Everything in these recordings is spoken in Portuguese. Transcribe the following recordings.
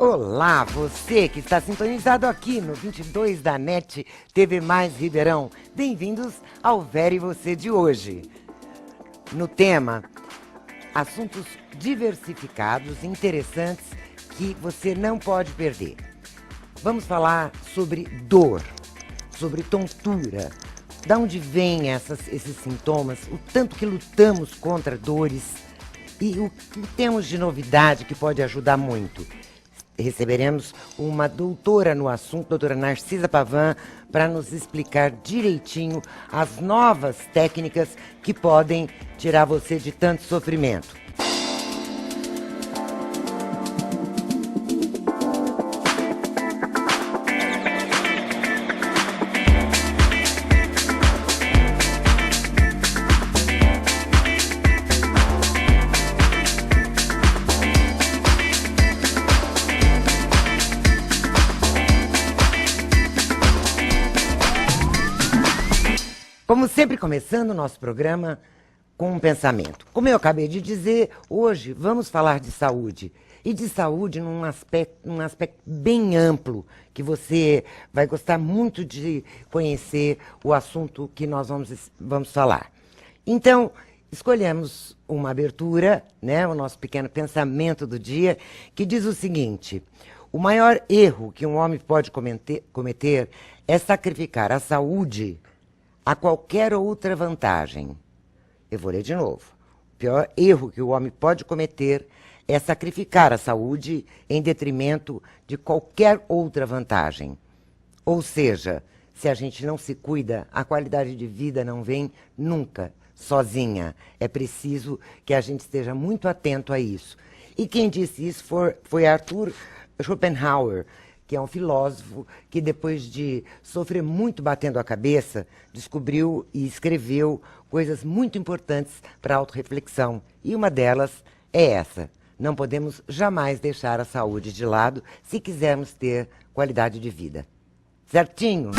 Olá, você que está sintonizado aqui no 22 da NET TV Mais Ribeirão. Bem-vindos ao Vera e Você de hoje. No tema, assuntos diversificados, interessantes, que você não pode perder. Vamos falar sobre dor, sobre tontura, de onde vêm esses sintomas, o tanto que lutamos contra dores e o que temos de novidade que pode ajudar muito. Receberemos uma doutora no assunto, doutora Narcisa Pavan, para nos explicar direitinho as novas técnicas que podem tirar você de tanto sofrimento. Como sempre, começando o nosso programa com um pensamento. Como eu acabei de dizer, hoje vamos falar de saúde. E de saúde num aspecto bem amplo, que você vai gostar muito de conhecer o assunto que nós vamos falar. Então, escolhemos uma abertura, né, o nosso pequeno pensamento do dia, que diz o seguinte: o maior erro que um homem pode cometer é sacrificar a saúde a qualquer outra vantagem. Eu vou ler de novo. O pior erro que o homem pode cometer é sacrificar a saúde em detrimento de qualquer outra vantagem. Ou seja, se a gente não se cuida, a qualidade de vida não vem nunca sozinha. É preciso que a gente esteja muito atento a isso. E quem disse isso foi Arthur Schopenhauer, que é um filósofo que, depois de sofrer muito batendo a cabeça, descobriu e escreveu coisas muito importantes para a autorreflexão. E uma delas é essa: não podemos jamais deixar a saúde de lado se quisermos ter qualidade de vida. Certinho?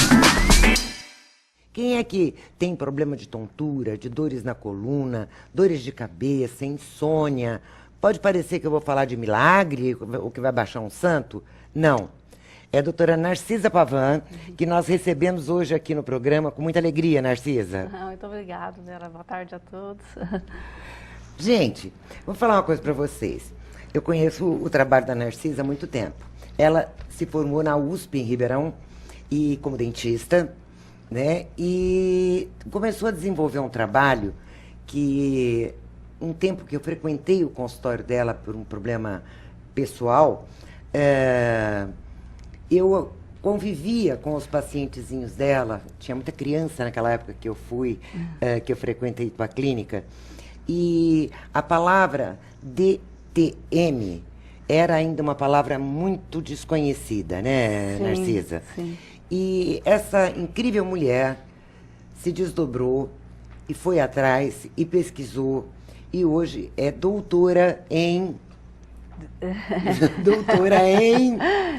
Quem é que tem problema de tontura, de dores na coluna, dores de cabeça, insônia? Pode parecer que eu vou falar de milagre, ou que vai baixar um santo? Não. É a doutora Narcisa Pavan, que nós recebemos hoje aqui no programa com muita alegria, Narcisa. Muito obrigada, Vera. Boa tarde a todos. Gente, vou falar uma coisa para vocês. Eu conheço o trabalho da Narcisa há muito tempo. Ela se formou na USP, em Ribeirão, e como dentista, né? E começou a desenvolver um trabalho que, um tempo que eu frequentei o consultório dela por um problema pessoal, eu convivia com os pacientezinhos dela. Tinha muita criança naquela época que eu fui, que eu frequentei a clínica. E a palavra DTM era ainda uma palavra muito desconhecida, né, Sim, Narcisa? sim. E essa incrível mulher se desdobrou e foi atrás e pesquisou. E hoje é doutora em...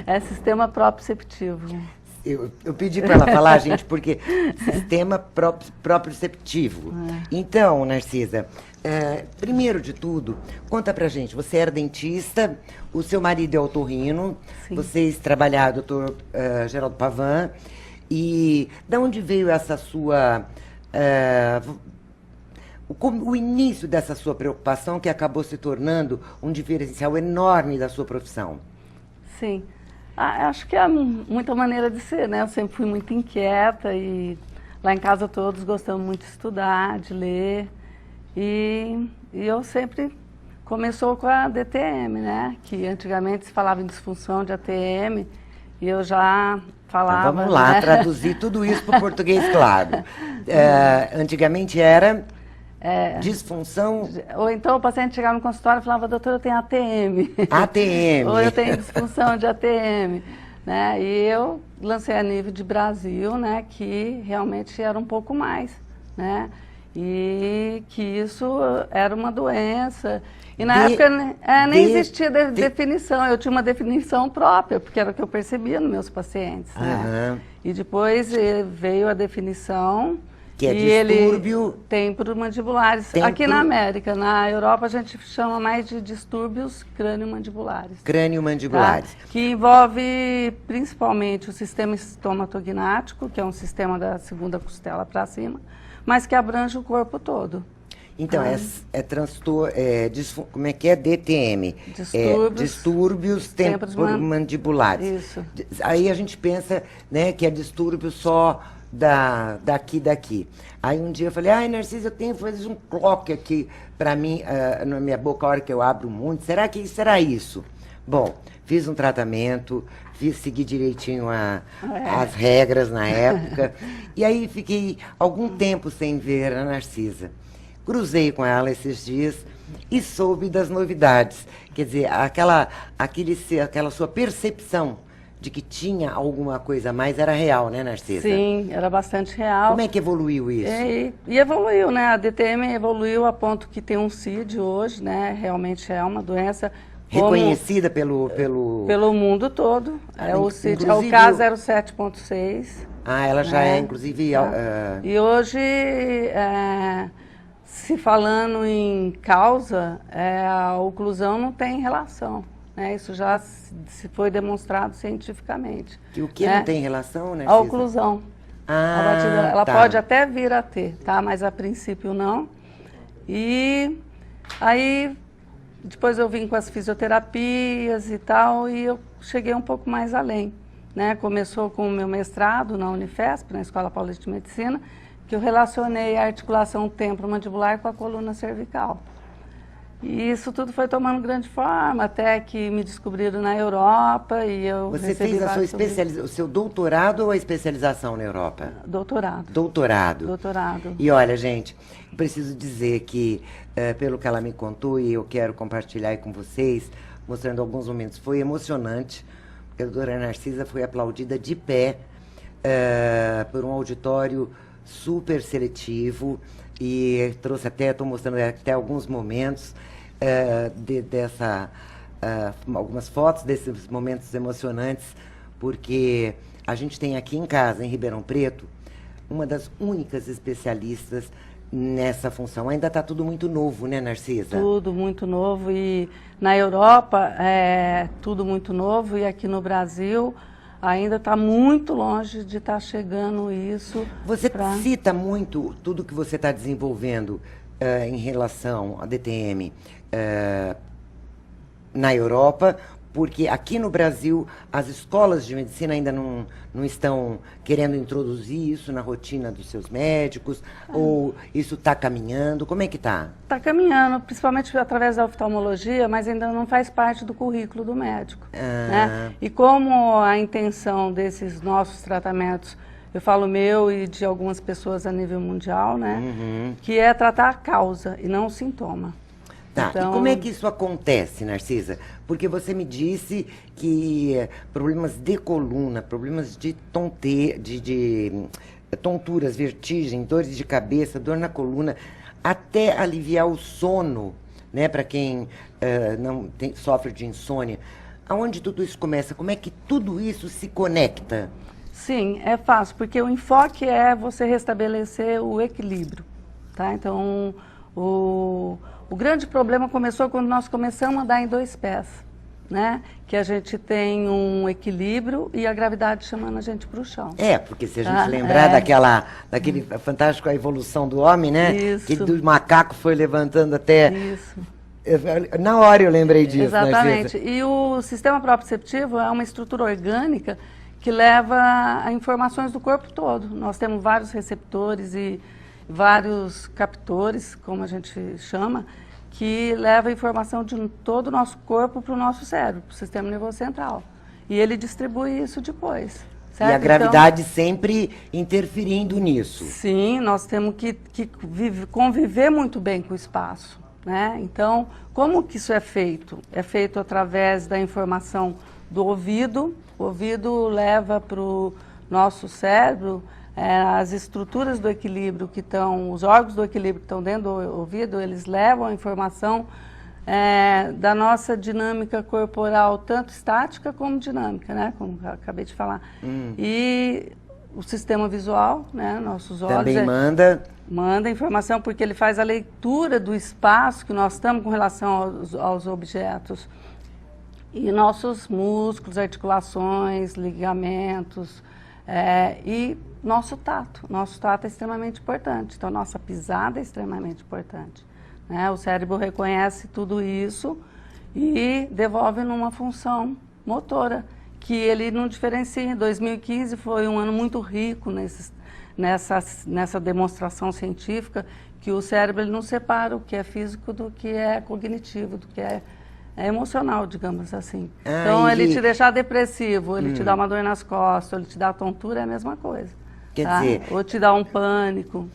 É sistema proprioceptivo. Eu pedi para ela falar, gente, porque sistema proprioceptivo. Então, Narcisa, primeiro de tudo, conta pra gente, você era dentista, o seu marido é otorrino, Sim. vocês trabalharam, doutor Geraldo Pavan, e de onde veio essa sua... o início dessa sua preocupação, que acabou se tornando um diferencial enorme da sua profissão? Sim. Acho que é muita maneira de ser, né? Eu sempre fui muito inquieta e lá em casa todos gostamos muito de estudar, de ler. E eu sempre começou com a DTM, né? Que antigamente se falava em disfunção de ATM e eu já falava... Então, vamos lá, né? traduzir tudo isso para o português, claro. Antigamente era... disfunção... Ou então o paciente chegava no consultório e falava: doutor, eu tenho ATM. ATM. Ou eu tenho disfunção de ATM. Né? E eu lancei a nível de Brasil, né, que realmente era um pouco mais. Né? E que isso era uma doença. E na época nem existia definição. Eu tinha uma definição própria, porque era o que eu percebia nos meus pacientes. Né? E depois veio a definição... Que é distúrbio... Ele tem mandibulares. Aqui na América, na Europa, a gente chama mais de distúrbios crânio-mandibulares. Crânio-mandibulares. Tá? Que envolve principalmente o sistema estomatognático, que é um sistema da segunda costela para cima, mas que abrange o corpo todo. Então, transtorno, como é que é? DTM. Distúrbios temporomandibuláres. Isso. Aí a gente pensa, né, que é distúrbio só daqui. Aí um dia eu falei, ai, Narcisa, eu tenho que fazer um cloque aqui para mim, na minha boca, a hora que eu abro muito. Será que será isso? Bom, fiz um tratamento, segui direitinho as regras na época. E aí fiquei algum tempo sem ver a Narcisa. Cruzei com ela esses dias e soube das novidades. Quer dizer, aquela sua percepção de que tinha alguma coisa a mais era real, né, Narcisa? Sim, era bastante real. Como é que evoluiu isso? E evoluiu, né? A DTM evoluiu a ponto que tem um CID hoje, né? Realmente é uma doença... Reconhecida pelo mundo todo. É o CID, é o K07.6. Ah, ela já é, inclusive... E hoje... Se falando em causa, a oclusão não tem relação, né? Isso já se foi demonstrado cientificamente. E o que não tem relação, né? A oclusão. Ela pode até vir a ter, tá? Mas a princípio não. E aí, depois eu vim com as fisioterapias e tal, e eu cheguei um pouco mais além, né? Começou com o meu mestrado na Unifesp, na Escola Paulista de Medicina, que eu relacionei a articulação temporomandibular com a coluna cervical. E isso tudo foi tomando grande forma, até que me descobriram na Europa e eu Você fez o seu doutorado ou a especialização na Europa? Doutorado. Doutorado. E olha, gente, eu preciso dizer que, pelo que ela me contou, e eu quero compartilhar aí com vocês, mostrando alguns momentos, foi emocionante, porque a doutora Narcisa foi aplaudida de pé por um auditório super seletivo e trouxe estou mostrando até alguns momentos algumas fotos desses momentos emocionantes, porque a gente tem aqui em casa, em Ribeirão Preto, uma das únicas especialistas nessa função. Ainda está tudo muito novo, né, Narcisa? Tudo muito novo, e na Europa é tudo muito novo, e aqui no Brasil ainda está muito longe de estar chegando isso. Você cita muito tudo que você está desenvolvendo em relação à DTM na Europa, porque aqui no Brasil as escolas de medicina ainda não estão querendo introduzir isso na rotina dos seus médicos, ou isso está caminhando? Como é que está? Está caminhando, principalmente através da oftalmologia, mas ainda não faz parte do currículo do médico. Né? E como a intenção desses nossos tratamentos, eu falo meu e de algumas pessoas a nível mundial, né? Que é tratar a causa e não o sintoma. Tá, então... E como é que isso acontece, Narcisa? Porque você me disse que problemas de coluna, problemas de tonturas, vertigem, dores de cabeça, dor na coluna, até aliviar o sono, né, para quem sofre de insônia. Aonde tudo isso começa? Como é que tudo isso se conecta? Sim, é fácil, porque o enfoque é você restabelecer o equilíbrio, tá? Então, o grande problema começou quando nós começamos a andar em dois pés, né? Que a gente tem um equilíbrio e a gravidade chamando a gente para o chão. Porque se a gente lembrar daquele fantástico a evolução do homem, né? Isso. Que do macaco foi levantando até... Isso. Na hora eu lembrei disso. Exatamente. E o sistema proprioceptivo é uma estrutura orgânica que leva informações do corpo todo. Nós temos vários receptores e vários captores, como a gente chama, que leva a informação de todo o nosso corpo para o nosso cérebro, para o sistema nervoso central. E ele distribui isso depois. Certo? E a gravidade sempre interferindo nisso. Sim, nós temos que conviver muito bem com o espaço, né? Então, como que isso é feito? É feito através da informação do ouvido. O ouvido leva para o nosso cérebro as estruturas do equilíbrio que estão, os órgãos do equilíbrio que estão dentro do ouvido, eles levam a informação da nossa dinâmica corporal, tanto estática como dinâmica, né? Como eu acabei de falar. E o sistema visual, né? Nossos olhos... Também manda... Manda informação porque ele faz a leitura do espaço que nós estamos com relação aos objetos. E nossos músculos, articulações, ligamentos, e nosso tato. Nosso tato é extremamente importante, então nossa pisada é extremamente importante. Né? O cérebro reconhece tudo isso e devolve numa função motora, que ele não diferencia. 2015 foi um ano muito rico nessa demonstração científica, que o cérebro ele não separa o que é físico do que é cognitivo, do que é emocional, digamos assim. Então, ele te deixar depressivo, ele te dá uma dor nas costas, ele te dá tontura, é a mesma coisa. Quer dizer... Ou te dá um pânico.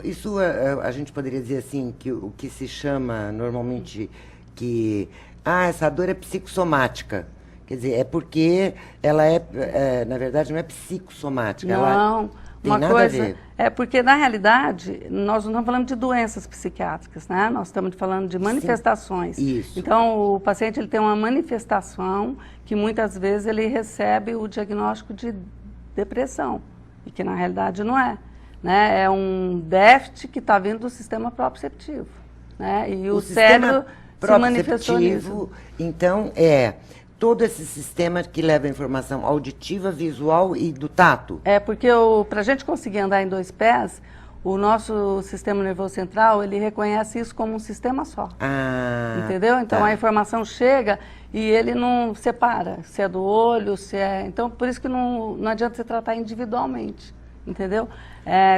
Isso, a gente poderia dizer assim, que o que se chama normalmente que... essa dor é psicossomática. Quer dizer, é porque ela na verdade, não é psicossomática. Não, tem nada a ver. É porque, na realidade, nós não estamos falando de doenças psiquiátricas, né? Nós estamos falando de manifestações. Sim, isso. Então, o paciente ele tem uma manifestação que, muitas vezes, ele recebe o diagnóstico de depressão, e que, na realidade, não é. Né? É um déficit que está vindo do sistema proprioceptivo. Né? E o cérebro se manifestou nisso. Então, todo esse sistema que leva a informação auditiva, visual e do tato. Porque para a gente conseguir andar em 2 pés, o nosso sistema nervoso central, ele reconhece isso como um sistema só. Entendeu? Então, a informação chega e ele não separa se é do olho, se é... Então, por isso que não adianta você tratar individualmente, entendeu?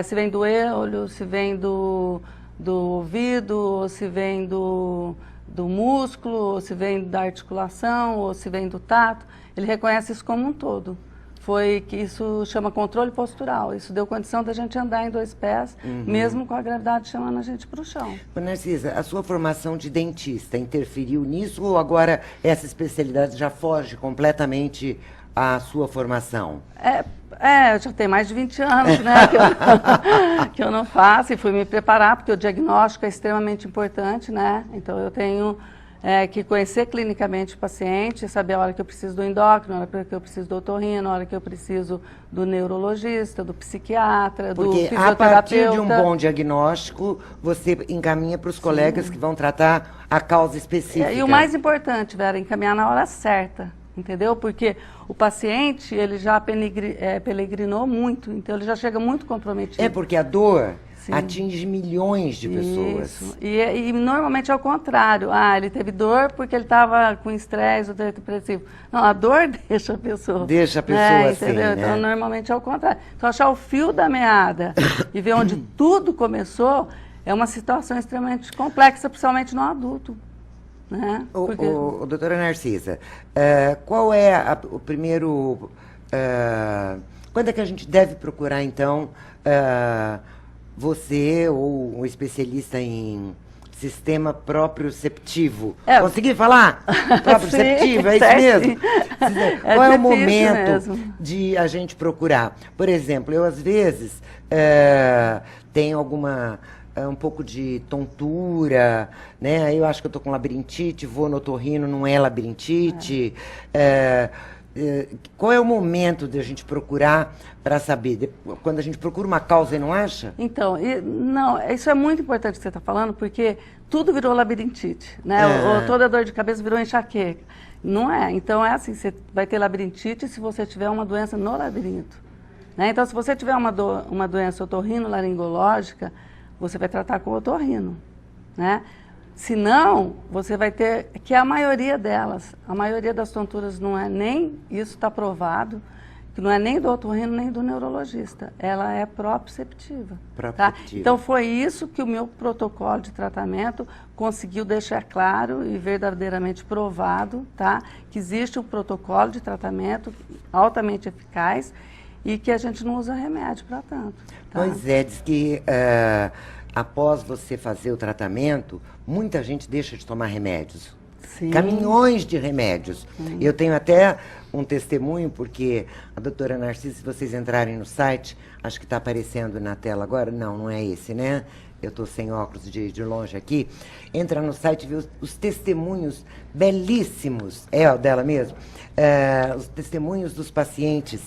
Se vem do olho, se vem do ouvido, ou se vem do músculo, ou se vem da articulação, ou se vem do tato, ele reconhece isso como um todo. Foi que isso chama controle postural. Isso deu condição da gente andar em 2 pés, mesmo com a gravidade chamando a gente para o chão. Narcisa, a sua formação de dentista interferiu nisso ou agora essa especialidade já foge completamente à sua formação? Já tem mais de 20 anos, né, que eu não faço e fui me preparar, porque o diagnóstico é extremamente importante, né? Então, eu tenho que conhecer clinicamente o paciente, saber a hora que eu preciso do endócrino, a hora que eu preciso do otorrino, a hora que eu preciso do neurologista, do psiquiatra, do fisioterapeuta. Porque a partir de um bom diagnóstico, você encaminha para os colegas que vão tratar a causa específica. E o mais importante, Vera, é encaminhar na hora certa. Entendeu? Porque o paciente, ele já peregrinou muito, então ele já chega muito comprometido. Porque a dor atinge milhões de pessoas. Isso. E normalmente é o contrário. Ele teve dor porque ele estava com estresse ou depressivo. Não, a dor deixa a pessoa. Deixa a pessoa assim, entendeu? Então, normalmente é o contrário. Então, achar o fio da meada e ver onde tudo começou é uma situação extremamente complexa, principalmente no adulto. Né? Doutora Narcisa, qual é o primeiro... quando é que a gente deve procurar, então, você ou um especialista em sistema proprioceptivo? Consegui falar? Proprioceptivo, é isso mesmo? Qual é o momento de a gente procurar? Por exemplo, eu às vezes tenho um pouco de tontura, né? Aí eu acho que eu estou com labirintite, vou no otorrino, não é labirintite. Qual é o momento de a gente procurar para saber? Quando a gente procura uma causa e não acha? Então, isso é muito importante que você está falando, porque tudo virou labirintite, né? Ou toda dor de cabeça virou enxaqueca. Não é. Então, é assim, você vai ter labirintite se você tiver uma doença no labirinto. Né? Então, se você tiver uma doença otorrinolaringológica, você vai tratar com o otorrino, né? Se não, você vai ter, que a maioria delas, a maioria das tonturas não é nem, isso está provado, que não é nem do otorrino nem do neurologista, ela é proprioceptiva. Tá? Então foi isso que o meu protocolo de tratamento conseguiu deixar claro e verdadeiramente provado, tá? Que existe um protocolo de tratamento altamente eficaz e que a gente não usa remédio para tanto. Tá? Pois diz que após você fazer o tratamento, muita gente deixa de tomar remédios. Sim. Caminhões de remédios. Eu tenho até um testemunho, porque a doutora Narcisa, se vocês entrarem no site, acho que está aparecendo na tela agora, não é esse, né? Eu estou sem óculos de longe aqui. Entra no site e vê os testemunhos belíssimos, o dela mesmo, os testemunhos dos pacientes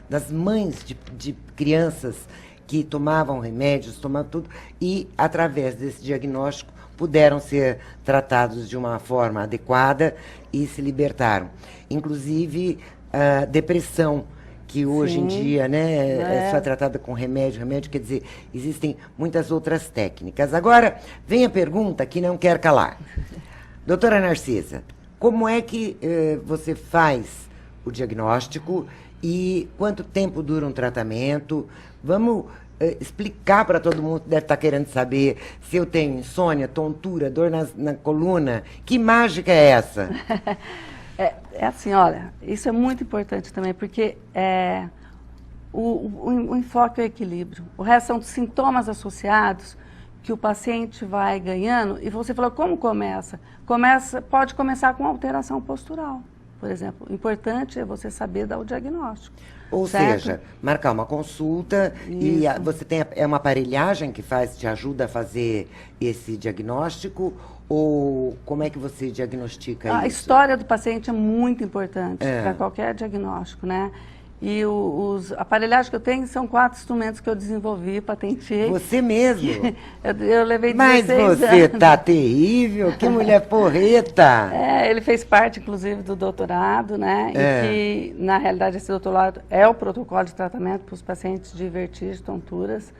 das mães de crianças que tomavam remédios, tomavam tudo, e, através desse diagnóstico, puderam ser tratados de uma forma adequada e se libertaram. Inclusive, a depressão, que hoje em dia, né, é só tratada com remédio, quer dizer, existem muitas outras técnicas. Agora, vem a pergunta que não quer calar. Doutora Narcisa, como é que você faz o diagnóstico e quanto tempo dura um tratamento? Vamos explicar para todo mundo que deve estar querendo saber se eu tenho insônia, tontura, dor na coluna. Que mágica é essa? É assim, olha, isso é muito importante também, porque o enfoque é o equilíbrio. O resto são sintomas associados que o paciente vai ganhando. E você falou, como começa? Pode começar com alteração postural, por exemplo. O importante é você saber dar o diagnóstico. Ou certo? seja, marcar uma consulta e você tem uma aparelhagem que te ajuda a fazer esse diagnóstico, ou como é que você diagnostica isso? A história do paciente é muito importante para qualquer diagnóstico, né? E os aparelhagens que eu tenho são 4 instrumentos que eu desenvolvi, patentei. Você mesmo? eu levei 16 Mas você anos. tá terrível, que mulher porreta! Ele fez parte, inclusive, do doutorado, né? E que, na realidade, esse doutorado é o protocolo de tratamento para os pacientes de vertigem, tonturas,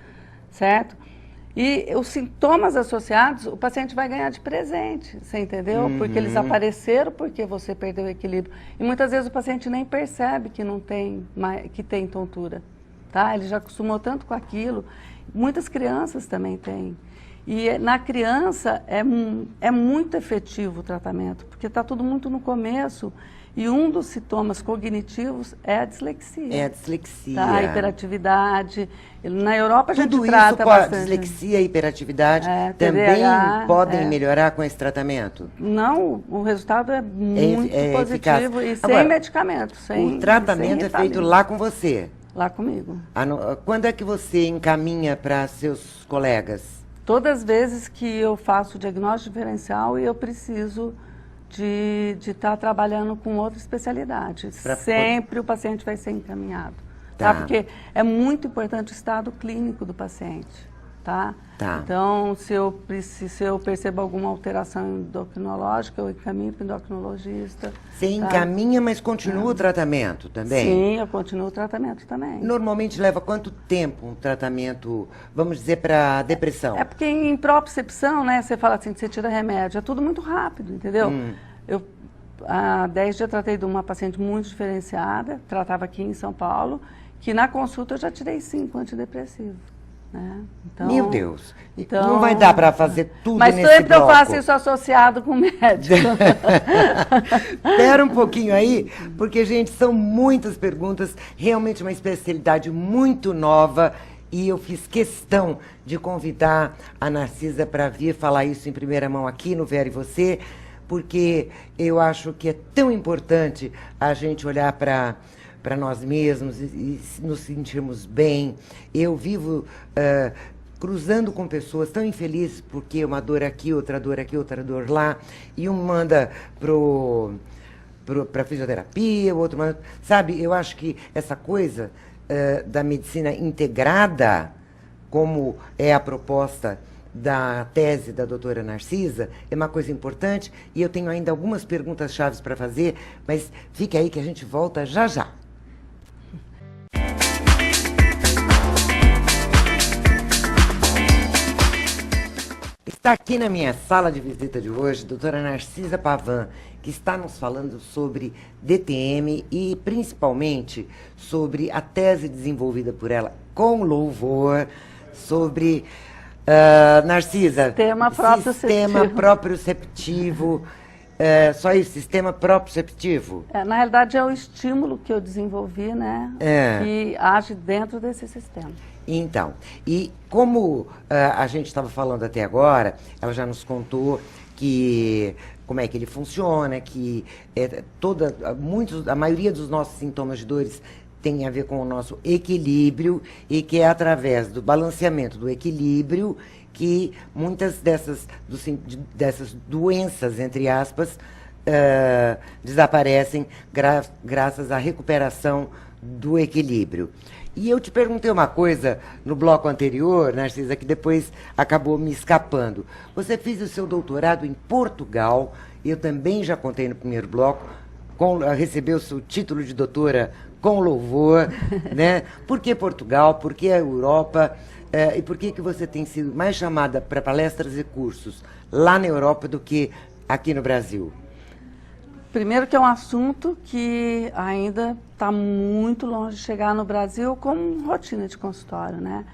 certo? E os sintomas associados, o paciente vai ganhar de presente, você entendeu? Porque eles apareceram porque você perdeu o equilíbrio. E muitas vezes o paciente nem percebe que não tem, que tem tontura, tá? Ele já acostumou tanto com aquilo. Muitas crianças também têm. E na criança é muito efetivo o tratamento, porque está tudo muito no começo. E um dos sintomas cognitivos é a dislexia. É a dislexia. Tá? A hiperatividade. Na Europa a gente Tudo trata isso, bastante. dislexia e hiperatividade, TDAH, também podem melhorar com esse tratamento? Não, o resultado é muito eficaz. positivo e Agora, sem medicamento. O tratamento é feito lá com você? Lá comigo. Quando é que você encaminha para seus colegas? Todas as vezes que eu faço o diagnóstico diferencial e eu preciso de estar trabalhando com outra especialidade. Sempre o paciente vai ser encaminhado. Tá? Porque é muito importante o estado clínico do paciente. Tá? Então, se eu percebo alguma alteração endocrinológica, eu encaminho para o endocrinologista. Você encaminha, mas continua o tratamento também? Sim, eu continuo o tratamento também. Normalmente leva quanto tempo um tratamento, vamos dizer, para depressão? É porque em propriocepção, né, você fala assim, você tira remédio, é tudo muito rápido, entendeu? Eu, há 10 dias, tratei de uma paciente muito diferenciada, tratava aqui em São Paulo, que na consulta eu já tirei 5 antidepressivos. Né? Então, meu Deus, não vai dar para fazer tudo mas nesse sempre bloco. eu faço isso associado com o médico. Espera um pouquinho aí, porque, gente, são muitas perguntas, realmente uma especialidade muito nova, e eu fiz questão de convidar a Narcisa para vir falar isso em primeira mão aqui no Vera e Você, porque eu acho que é tão importante a gente olhar para nós mesmos e nos sentirmos bem. Eu vivo cruzando com pessoas tão infelizes porque uma dor aqui, outra dor lá, e um manda para fisioterapia, o outro manda... Sabe, eu acho que essa coisa da medicina integrada, como é a proposta da tese da doutora Narcisa, é uma coisa importante, e eu tenho ainda algumas perguntas chaves para fazer, mas fique aí que a gente volta já já. Está aqui na minha sala de visita de hoje, a doutora Narcisa Pavan, que está nos falando sobre DTM e, principalmente, sobre a tese desenvolvida por ela com louvor, sobre, Narcisa, sistema proprioceptivo. Só isso, sistema proprioceptivo? Na realidade, é o estímulo que eu desenvolvi, né, que age dentro desse sistema. Então, e como a gente estava falando até agora, ela já nos contou como é que ele funciona, que a maioria dos nossos sintomas de dores tem a ver com o nosso equilíbrio, e que é através do balanceamento do equilíbrio que muitas dessas doenças, entre aspas, desaparecem graças à recuperação do equilíbrio. E eu te perguntei uma coisa no bloco anterior, Narcisa, que depois acabou me escapando. Você fez o seu doutorado em Portugal, eu também já contei no primeiro bloco, recebeu o seu título de doutora com louvor, né? Por que Portugal? Por que a Europa? E por que você tem sido mais chamada para palestras e cursos lá na Europa do que aqui no Brasil? Primeiro que é um assunto que ainda está muito longe de chegar no Brasil como rotina de consultório, né?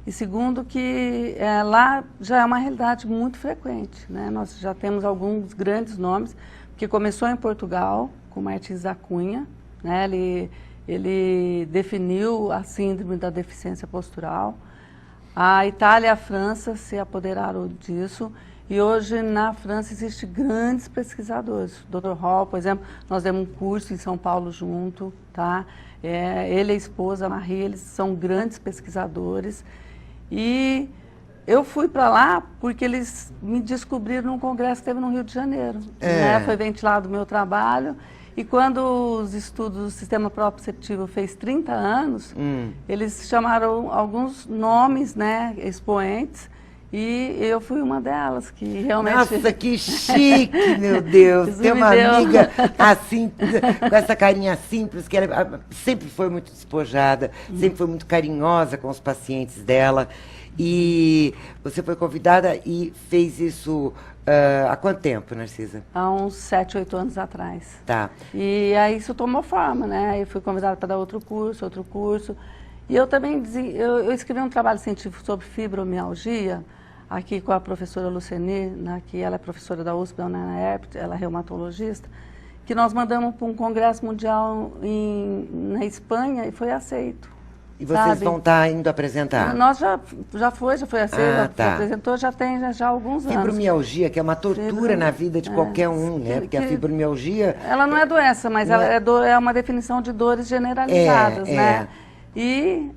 E segundo que lá já é uma realidade muito frequente, né? Nós já temos alguns grandes nomes, que começou em Portugal, com Martins da Cunha, né? Ele definiu a síndrome da deficiência postural. A Itália e a França se apoderaram disso. E hoje, na França, existem grandes pesquisadores. Dr. Hall, por exemplo, nós demos um curso em São Paulo junto, tá? Ele e a esposa, a Marie, eles são grandes pesquisadores. E eu fui para lá porque eles me descobriram num congresso que teve no Rio de Janeiro. Né? Foi ventilado o meu trabalho. E quando os estudos do sistema proprioceptivo fez 30 anos, eles chamaram alguns nomes, né, expoentes, e eu fui uma delas, que realmente... Nossa, que chique, meu Deus! Ter uma amiga assim, com essa carinha simples, que ela sempre foi muito despojada, sempre foi muito carinhosa com os pacientes dela. E você foi convidada e fez isso há quanto tempo, Narcisa? Há uns 7, 8 anos atrás. Tá. E aí isso tomou forma, né? Eu fui convidada para dar outro curso. E eu também eu escrevi um trabalho científico sobre fibromialgia, aqui com a professora Luceni, né, que ela é professora da USP, da UNESP, ela é reumatologista, que nós mandamos para um congresso mundial na Espanha e foi aceito. E vocês vão estar indo apresentar? Nós já foi aceito, tá. apresentou, já tem já há alguns anos. Fibromialgia, que é uma tortura na vida de qualquer um, né? Porque a fibromialgia... Ela não é doença, mas ela é uma definição de dores generalizadas, né? E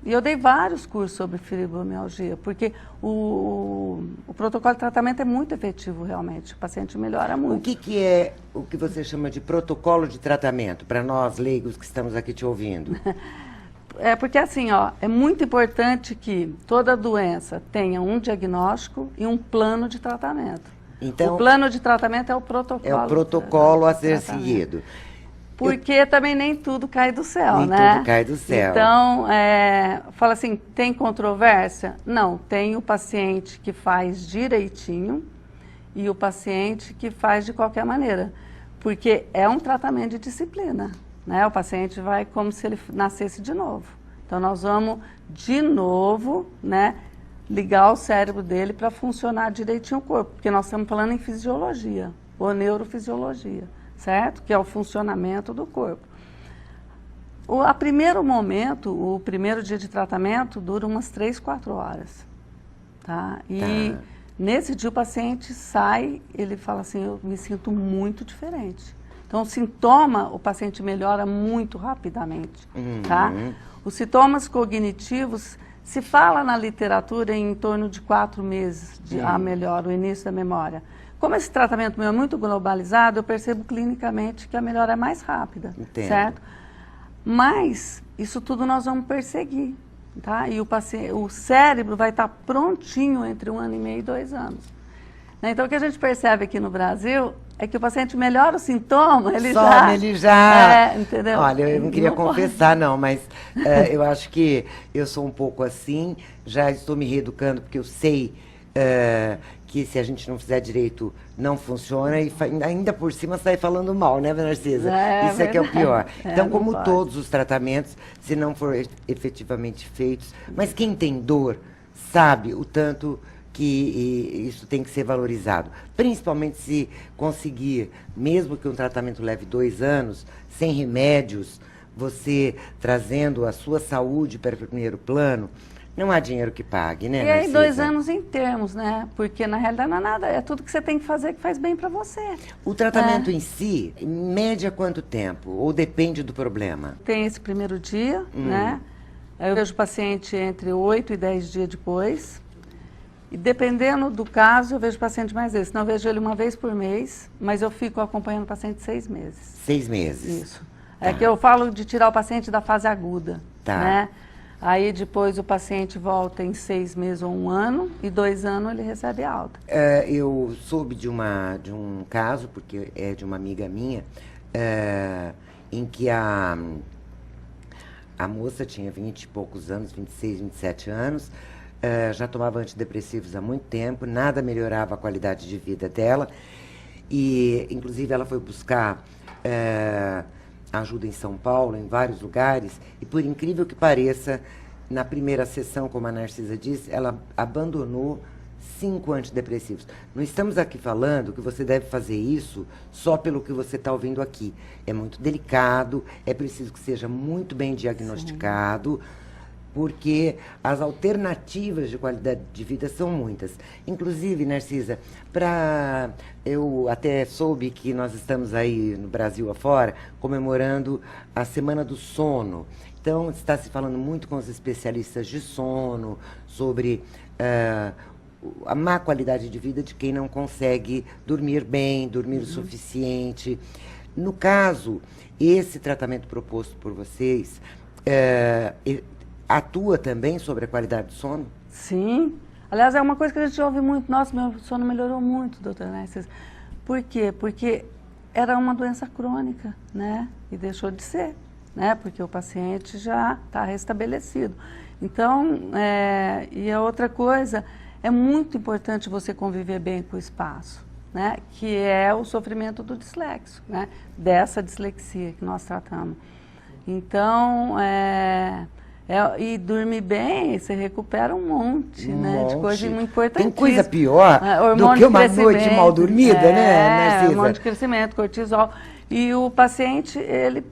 eu dei vários cursos sobre fibromialgia, porque o protocolo de tratamento é muito efetivo, realmente. O paciente melhora muito. O que é o que você chama de protocolo de tratamento, para nós leigos que estamos aqui te ouvindo? Porque assim, é muito importante que toda doença tenha um diagnóstico e um plano de tratamento. Então, o plano de tratamento é o protocolo. É o protocolo a ser seguido. Porque também nem tudo cai do céu, né? Nem tudo cai do céu. Então, fala assim, tem controvérsia? Não, tem o paciente que faz direitinho e o paciente que faz de qualquer maneira. Porque é um tratamento de disciplina, né? O paciente vai como se ele nascesse de novo. Então, nós vamos de novo, né, ligar o cérebro dele para funcionar direitinho o corpo. Porque nós estamos falando em fisiologia, ou neurofisiologia. Certo? Que é o funcionamento do corpo. A primeiro momento, o primeiro dia de tratamento dura umas 3, 4 horas. Tá? E nesse dia o paciente sai, ele fala assim, eu me sinto muito diferente. Então o sintoma, o paciente melhora muito rapidamente. Tá? Os sintomas cognitivos, se fala na literatura em torno de 4 meses a melhora, o início da memória. Como esse tratamento meu é muito globalizado, eu percebo clinicamente que a melhora é mais rápida, certo? Mas isso tudo nós vamos perseguir, tá? E o cérebro vai estar prontinho entre 1 ano e meio e 2 anos. Né? Então o que a gente percebe aqui no Brasil é que o paciente melhora o sintoma, ele já... entendeu? Olha, eu não queria confessar, não, mas eu acho que eu sou um pouco assim, já estou me reeducando, porque eu sei... que se a gente não fizer direito, não funciona e ainda por cima sai falando mal, né, Narcisa? Isso é que é o pior. Então, como todos os tratamentos, se não for efetivamente feitos, mas quem tem dor sabe o tanto que isso tem que ser valorizado. Principalmente se conseguir, mesmo que um tratamento leve 2 anos, sem remédios, você trazendo a sua saúde para o primeiro plano, não há dinheiro que pague, né, Narcisa? E aí 2 anos em termos, né? Porque na realidade não é nada, é tudo que você tem que fazer que faz bem para você. O tratamento em si, em média quanto tempo? Ou depende do problema? Tem esse primeiro dia, né? Eu vejo o paciente entre 8 e 10 dias depois. E dependendo do caso, eu vejo o paciente mais vezes. Não, eu vejo ele uma vez por mês, mas eu fico acompanhando o paciente 6 meses. 6 meses. Isso. É que eu falo de tirar o paciente da fase aguda, né? Aí depois o paciente volta em 6 meses ou 1 ano, e 2 anos ele recebe alta. Eu soube de um caso, porque é de uma amiga minha, em que a moça tinha 20 e poucos anos, 26, 27 anos, já tomava antidepressivos há muito tempo, nada melhorava a qualidade de vida dela, e inclusive ela foi buscar ajuda em São Paulo, em vários lugares, e por incrível que pareça, na primeira sessão, como a Narcisa disse, ela abandonou 5 antidepressivos. Não estamos aqui falando que você deve fazer isso só pelo que você está ouvindo aqui. É muito delicado, é preciso que seja muito bem diagnosticado, porque as alternativas de qualidade de vida são muitas. Inclusive, Narcisa, eu até soube que nós estamos aí no Brasil afora comemorando a Semana do Sono. Então, está se falando muito com os especialistas de sono sobre a má qualidade de vida de quem não consegue dormir bem, dormir o suficiente. No caso, esse tratamento proposto por vocês atua também sobre a qualidade do sono? Sim. Aliás, é uma coisa que a gente ouve muito. Nossa, meu sono melhorou muito, doutora Narcisa. Por quê? Porque era uma doença crônica, né? E deixou de ser, né? Porque o paciente já está restabelecido. Então, e a outra coisa, é muito importante você conviver bem com o espaço, né? Que é o sofrimento do dislexo, né? Dessa dislexia que nós tratamos. Então, e dormir bem, você recupera um monte, né? De coisa muito importante. Tem coisa pior do que uma noite mal dormida, né, Narcisa? Hormônio de crescimento, cortisol. E o paciente, ele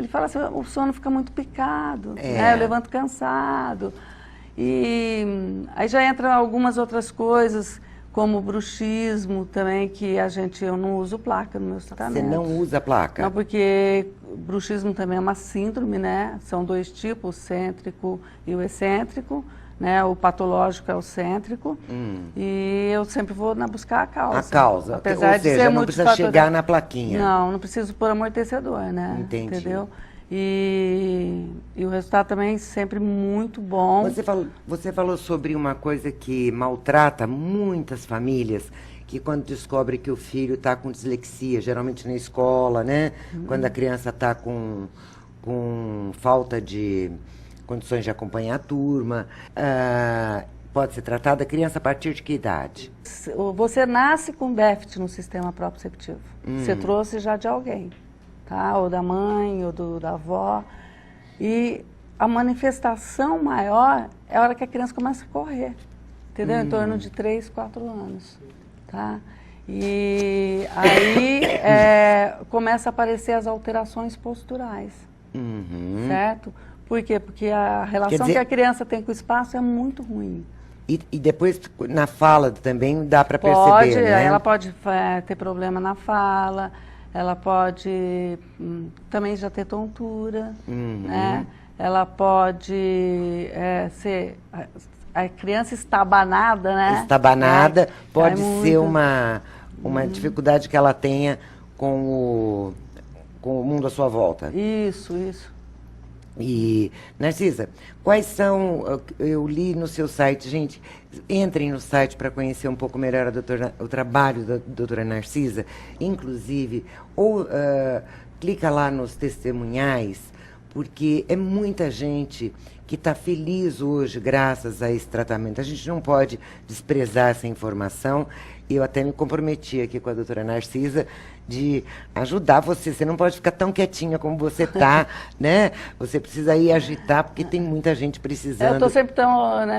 fala assim, o sono fica muito picado, né? Eu levanto cansado. E aí já entram algumas outras coisas, como o bruxismo também, que eu não uso placa no meu tratamento. Você não usa placa? Não, porque bruxismo também é uma síndrome, né? São 2 tipos, o cêntrico e o excêntrico, né? O patológico é o cêntrico. E eu sempre vou buscar a causa. A causa. Apesar de ser não precisa chegar na plaquinha. Não preciso pôr amortecedor, né? Entendi. Entendeu? E o resultado também sempre muito bom. Você falou sobre uma coisa que maltrata muitas famílias, que quando descobre que o filho está com dislexia, geralmente na escola, né? Quando a criança está com falta de condições de acompanhar a turma, pode ser tratada a criança a partir de que idade? Você nasce com déficit no sistema proprioceptivo. Você trouxe já de alguém. Tá? Ou da mãe, ou da avó. E a manifestação maior é a hora que a criança começa a correr, entendeu? Em torno de 3, 4 anos, tá? E aí começa a aparecer as alterações posturais, certo? Por quê? Porque a relação que a criança tem com o espaço é muito ruim. E depois, na fala também, dá para perceber, né? Ela pode ter problema na fala. Ela pode também já ter tontura, né? Ela pode ser... A criança estabanada, né? Estabanada pode ser uma dificuldade que ela tenha com o mundo à sua volta. Isso. E, Narcisa, quais são... Eu li no seu site, gente, entrem no site para conhecer um pouco melhor o trabalho da doutora Narcisa, inclusive, ou clica lá nos testemunhais, porque é muita gente que está feliz hoje graças a esse tratamento. A gente não pode desprezar essa informação. Eu até me comprometi aqui com a doutora Narcisa de ajudar você. Você não pode ficar tão quietinha como você está, né? Você precisa ir agitar, porque tem muita gente precisando. Eu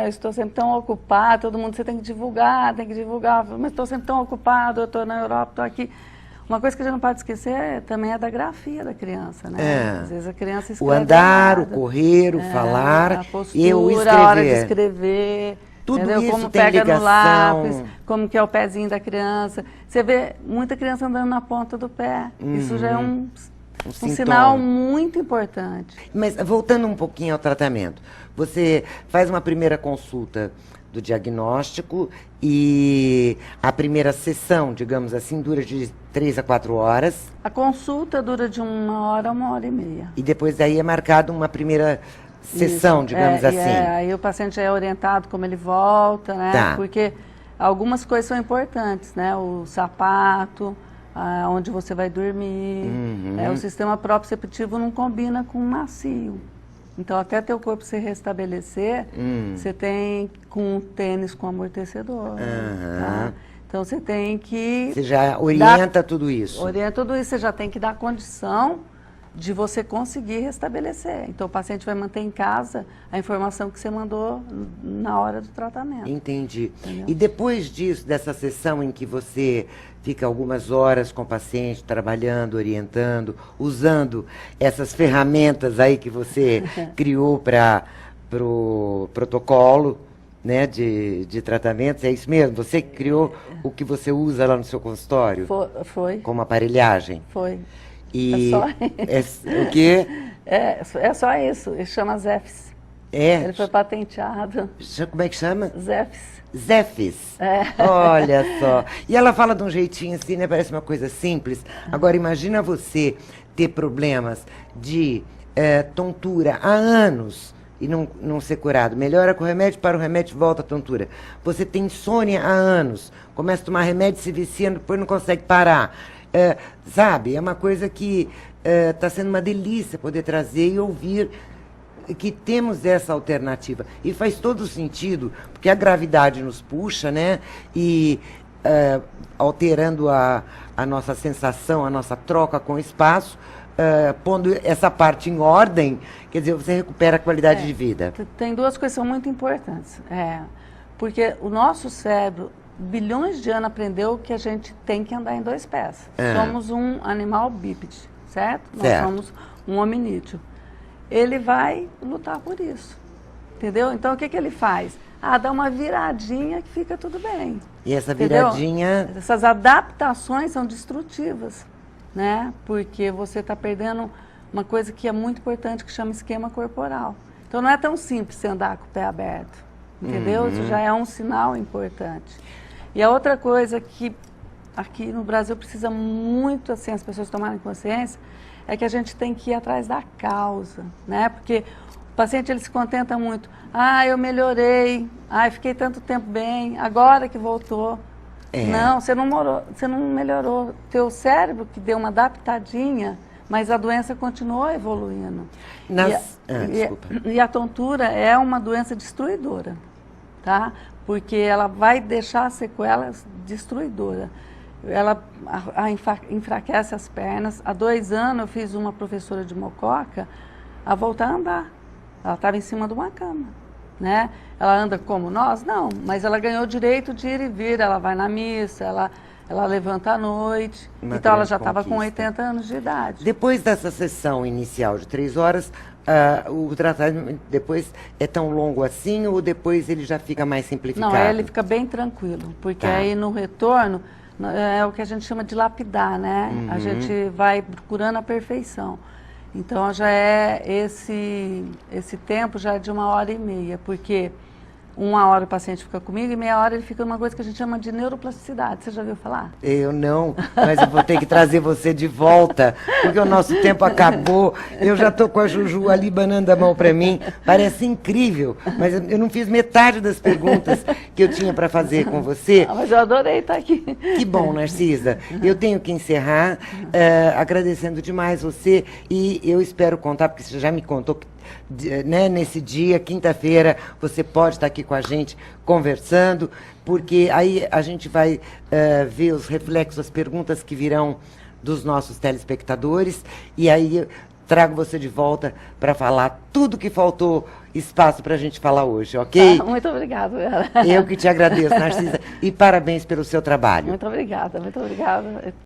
estou sempre tão ocupada, todo mundo, você tem que divulgar, mas estou sempre tão ocupada, eu estou na Europa, estou aqui. Uma coisa que a gente não pode esquecer também é da grafia da criança, né? Às vezes a criança escreve o andar, errado. O correr, o falar, a postura, e o escrever. A hora de escrever. Tudo entendeu? isso Como tem pega ligação. no lápis, como que é o pezinho da criança. Você vê muita criança andando na ponta do pé. Isso já é um sinal muito importante. Mas voltando um pouquinho ao tratamento, você faz uma primeira consulta do diagnóstico e a primeira sessão, digamos assim, dura de 3 a 4 horas. A consulta dura de 1 hora a 1h30. E depois daí é marcado uma primeira sessão, Isso. digamos assim. Aí o paciente é orientado como ele volta, né? Tá. Porque algumas coisas são importantes, né? O sapato, onde você vai dormir. O sistema proprioceptivo não combina com o macio. Então, até teu corpo se restabelecer, você tem com um tênis com amortecedor. Tá? Então, você tem que... Você já orienta tudo isso. Orienta tudo isso, você já tem que dar condição de você conseguir restabelecer. Então, o paciente vai manter em casa a informação que você mandou na hora do tratamento. Entendi. Entendeu? E depois disso, dessa sessão em que você fica algumas horas com o paciente, trabalhando, orientando, usando essas ferramentas aí que você criou para o protocolo, né, de tratamentos, é isso mesmo? Você que criou o que você usa lá no seu consultório? Foi. Como aparelhagem? Foi. E É só... o quê? É só isso. Ele chama Zefis. É. Ele foi patenteado. Como é que chama? Zefis. Zefis. Olha só. E ela fala de um jeitinho assim, né? Parece uma coisa simples. Agora, imagina você ter problemas de tontura há anos e não ser curado. Melhora com o remédio, para o remédio, volta a tontura. Você tem insônia há anos. Começa a tomar remédio, se viciando, depois não consegue parar. Sabe? É uma coisa que está sendo uma delícia poder trazer e ouvir que temos essa alternativa. E faz todo sentido, porque a gravidade nos puxa, né? E alterando a nossa sensação, a nossa troca com o espaço, pondo essa parte em ordem, quer dizer, você recupera a qualidade de vida. Tem duas coisas que são muito importantes. Porque o nosso cérebro, bilhões de anos, aprendeu que a gente tem que andar em 2 pés. Somos um animal bípede, certo? Nós somos um hominídeo. Ele vai lutar por isso, entendeu? Então, o que ele faz? Dá uma viradinha que fica tudo bem. E essa viradinha... Entendeu? Essas adaptações são destrutivas, né? Porque você está perdendo uma coisa que é muito importante, que chama esquema corporal. Então, não é tão simples você andar com o pé aberto, entendeu? Isso já é um sinal importante. E a outra coisa que aqui no Brasil precisa muito, assim, as pessoas tomarem consciência, é que a gente tem que ir atrás da causa, né? Porque o paciente, ele se contenta muito. Eu melhorei, fiquei tanto tempo bem, agora que voltou. Não, você não melhorou. Teu cérebro que deu uma adaptadinha, mas a doença continuou evoluindo. Desculpa. E a tontura é uma doença destruidora, tá? Porque ela vai deixar sequelas destruidoras. Ela enfraquece as pernas. Há 2 anos eu fiz uma professora de Mococa a voltar a andar. Ela estava em cima de uma cama, né? Ela anda como nós? Não, mas ela ganhou o direito de ir e vir. Ela vai na missa, ela levanta à noite. Então ela já estava com 80 anos de idade. Depois dessa sessão inicial de 3 horas, o tratamento depois é tão longo assim ou depois ele já fica mais simplificado? Não, ele fica bem tranquilo, porque aí no retorno é o que a gente chama de lapidar, né? A gente vai procurando a perfeição. Então já é esse tempo já é de 1h30, porque 1 hora o paciente fica comigo e meia hora ele fica numa coisa que a gente chama de neuroplasticidade. Você já ouviu falar? Eu não, mas eu vou ter que trazer você de volta, porque o nosso tempo acabou. Eu já estou com a Juju ali banando a mão para mim. Parece incrível, mas eu não fiz metade das perguntas que eu tinha para fazer com você. Mas eu adorei estar aqui. Que bom, Narcisa. Eu tenho que encerrar agradecendo demais você e eu espero contar, porque você já me contou que né, nesse dia, quinta-feira, você pode estar aqui com a gente conversando, porque aí a gente vai ver os reflexos, as perguntas que virão dos nossos telespectadores, e aí trago você de volta para falar tudo que faltou espaço para a gente falar hoje, ok? Muito obrigada, Vera. Eu que te agradeço, Narcisa, e parabéns pelo seu trabalho. Muito obrigada, muito obrigada.